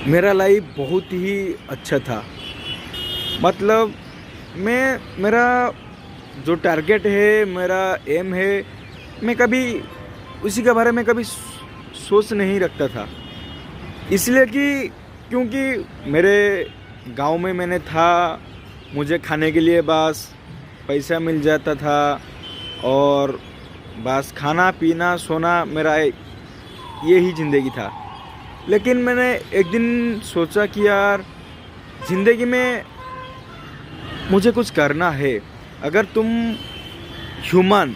मेरा लाइफ बहुत ही अच्छा था। मतलब मेरा जो टारगेट है, मेरा एम है, मैं कभी उसी के बारे में कभी सोच नहीं रखता था। इसलिए कि क्योंकि मेरे गांव में मैंने था, मुझे खाने के लिए बस पैसा मिल जाता था और बस खाना पीना सोना मेरा ये ही ज़िंदगी था। लेकिन मैंने एक दिन सोचा कि यार ज़िंदगी में मुझे कुछ करना है। अगर तुम ह्यूमन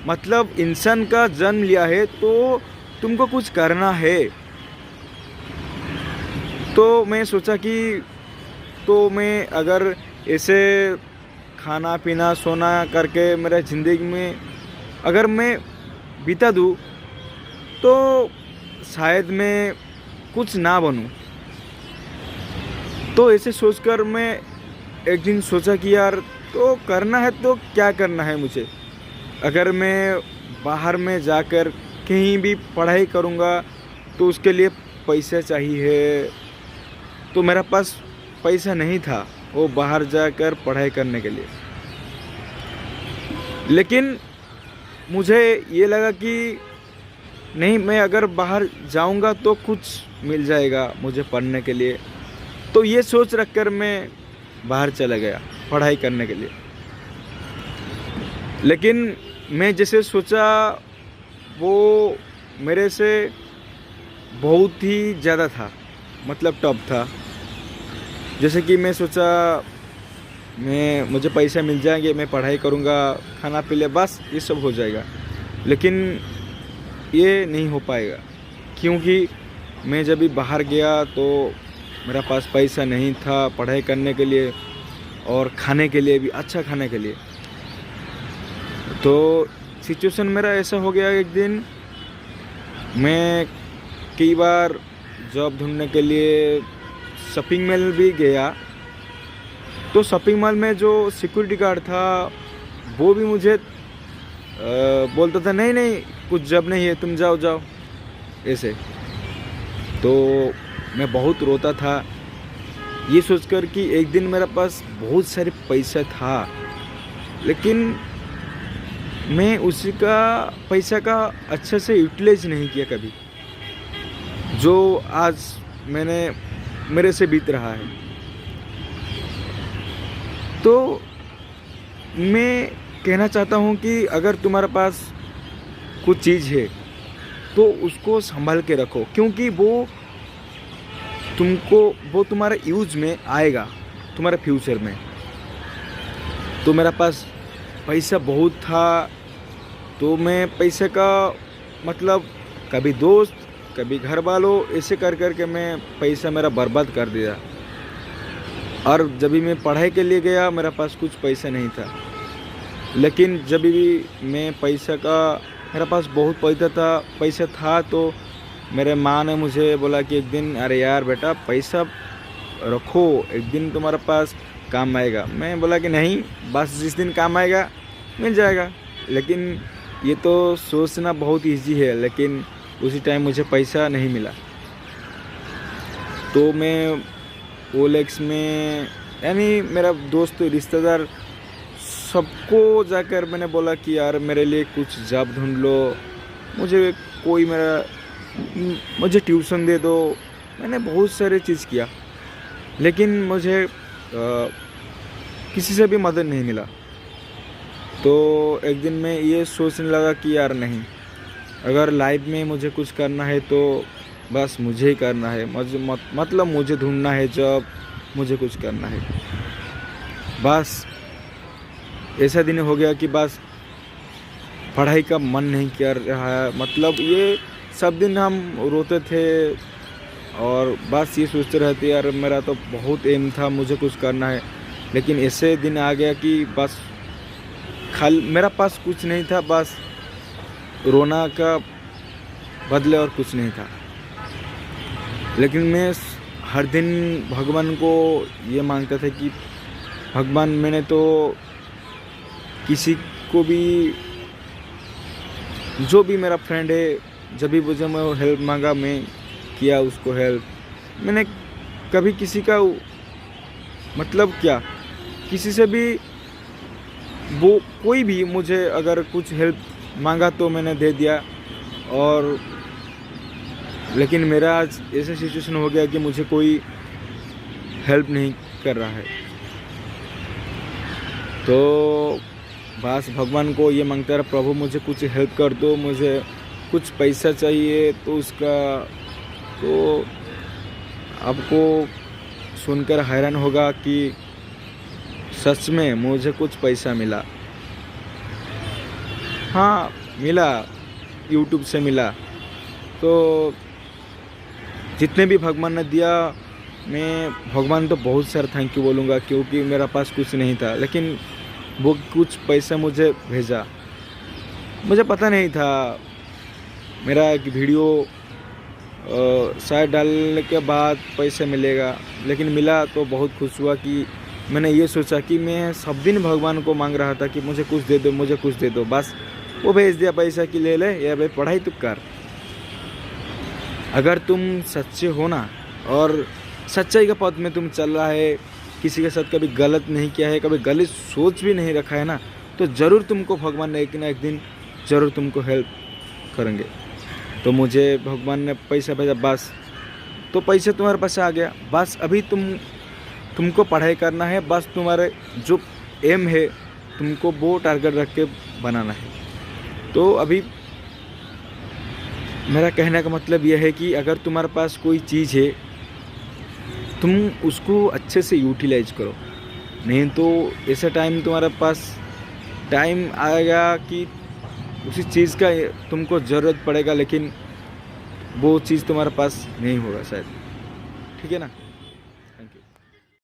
मतलब इंसान का जन्म लिया है तो तुमको कुछ करना है। तो मैं सोचा कि तो मैं अगर ऐसे खाना पीना सोना करके मेरा ज़िंदगी में अगर मैं बिता दूँ तो शायद मैं कुछ ना बनूं। तो ऐसे सोचकर मैं एक दिन सोचा कि यार तो करना है तो क्या करना है मुझे। अगर मैं बाहर में जाकर कहीं भी पढ़ाई करूँगा तो उसके लिए पैसा चाहिए। तो मेरा पास पैसा नहीं था वो बाहर जाकर पढ़ाई करने के लिए। लेकिन मुझे ये लगा कि नहीं, मैं अगर बाहर जाऊंगा तो कुछ मिल जाएगा मुझे पढ़ने के लिए। तो ये सोच रखकर मैं बाहर चला गया पढ़ाई करने के लिए। लेकिन मैं जैसे सोचा वो मेरे से बहुत ही ज़्यादा था, मतलब टफ था। जैसे कि मैं सोचा मुझे पैसे मिल जाएंगे, मैं पढ़ाई करूँगा, खाना पी ले, बस ये सब हो जाएगा। लेकिन ये नहीं हो पाएगा क्योंकि मैं जब भी बाहर गया तो मेरा पास पैसा नहीं था पढ़ाई करने के लिए और खाने के लिए भी, अच्छा खाने के लिए। तो सिचुएशन मेरा ऐसा हो गया, एक दिन मैं कई बार जॉब ढूंढने के लिए शॉपिंग मॉल भी गया। तो शॉपिंग मॉल में जो सिक्योरिटी गार्ड था वो भी मुझे बोलता था नहीं नहीं कुछ जॉब नहीं है, तुम जाओ जाओ ऐसे। तो मैं बहुत रोता था ये सोचकर कि एक दिन मेरे पास बहुत सारे पैसा था, लेकिन मैं उसी का पैसा का अच्छे से यूटिलाइज नहीं किया कभी, जो आज मेरे से बीत रहा है। तो मैं कहना चाहता हूँ कि अगर तुम्हारे पास कुछ चीज़ है तो उसको संभाल के रखो, क्योंकि वो तुम्हारे यूज़ में आएगा तुम्हारे फ्यूचर में। तो मेरा पास पैसा बहुत था तो मैं पैसे का मतलब कभी दोस्त कभी घर वालों ऐसे कर कर के मैं पैसा मेरा बर्बाद कर दिया। और जब भी मैं पढ़ाई के लिए गया मेरा पास कुछ पैसा नहीं था। लेकिन जब भी मैं मेरा पास बहुत पैसा था तो मेरे माँ ने मुझे बोला कि एक दिन अरे यार बेटा पैसा रखो, एक दिन तुम्हारे पास काम आएगा। मैं बोला कि नहीं, बस जिस दिन काम आएगा मिल जाएगा। लेकिन ये तो सोचना बहुत इजी है, लेकिन उसी टाइम मुझे पैसा नहीं मिला। तो मैं ओलेक्स में यानी मेरा दोस्त रिश्तेदार सबको जाकर मैंने बोला कि यार मेरे लिए कुछ जॉब ढूंढ लो, मुझे ट्यूशन दे दो। मैंने बहुत सारे चीज़ किया लेकिन मुझे किसी से भी मदद नहीं मिला। तो एक दिन मैं ये सोचने लगा कि यार नहीं, अगर लाइफ में मुझे कुछ करना है तो बस मुझे ही करना है। मतलब मुझे ढूंढना है जॉब, मुझे कुछ करना है। बस ऐसा दिन हो गया कि बस पढ़ाई का मन नहीं कर रहा है। मतलब ये सब दिन हम रोते थे और बस ये सोचते रहते यार मेरा तो बहुत एम था, मुझे कुछ करना है। लेकिन ऐसे दिन आ गया कि बस मेरा पास कुछ नहीं था, बस रोना का बदले और कुछ नहीं था। लेकिन मैं हर दिन भगवान को ये मांगता था कि भगवान, मैंने तो किसी को भी, जो भी मेरा फ्रेंड है, जब भी मुझे मैं हेल्प मांगा मैं किया उसको हेल्प। मैंने कभी किसी का मतलब क्या, किसी से भी वो कोई भी मुझे अगर कुछ हेल्प मांगा तो मैंने दे दिया। और लेकिन मेरा आज ऐसा सिचुएशन हो गया कि मुझे कोई हेल्प नहीं कर रहा है। तो बस भगवान को ये मांगता रहा, प्रभु मुझे कुछ हेल्प कर दो, मुझे कुछ पैसा चाहिए। तो उसका तो आपको सुनकर हैरान होगा कि सच में मुझे कुछ पैसा मिला। हाँ मिला, यूट्यूब से मिला। तो जितने भी भगवान ने दिया, मैं भगवान तो बहुत सारा थैंक यू बोलूँगा, क्योंकि मेरा पास कुछ नहीं था, लेकिन वो कुछ पैसा मुझे भेजा। मुझे पता नहीं था मेरा एक वीडियो शायद डालने के बाद पैसा मिलेगा, लेकिन मिला तो बहुत खुश हुआ। कि मैंने ये सोचा कि मैं सब दिन भगवान को मांग रहा था कि मुझे कुछ दे दो, मुझे कुछ दे दो, बस वो भेज दिया पैसा कि ले ले, या भाई पढ़ाई तू कर। अगर तुम सच्चे हो ना, और सच्चाई के पथ में तुम चल रहा है, किसी के साथ कभी गलत नहीं किया है, कभी गलत सोच भी नहीं रखा है ना, तो ज़रूर तुमको भगवान एक ना एक दिन ज़रूर तुमको हेल्प करेंगे। तो मुझे भगवान ने पैसा भेजा, बस तो पैसा तुम्हारे पास आ गया। बस अभी तुमको पढ़ाई करना है, बस तुम्हारे जो एम है तुमको वो टारगेट रख के बनाना है। तो अभी मेरा कहने का मतलब यह है कि अगर तुम्हारे पास कोई चीज़ है, तुम उसको अच्छे से यूटिलाइज करो, नहीं तो ऐसा टाइम तुम्हारे पास टाइम आएगा कि उसी चीज़ का तुमको ज़रूरत पड़ेगा, लेकिन वो चीज़ तुम्हारे पास नहीं होगा शायद। ठीक है ना।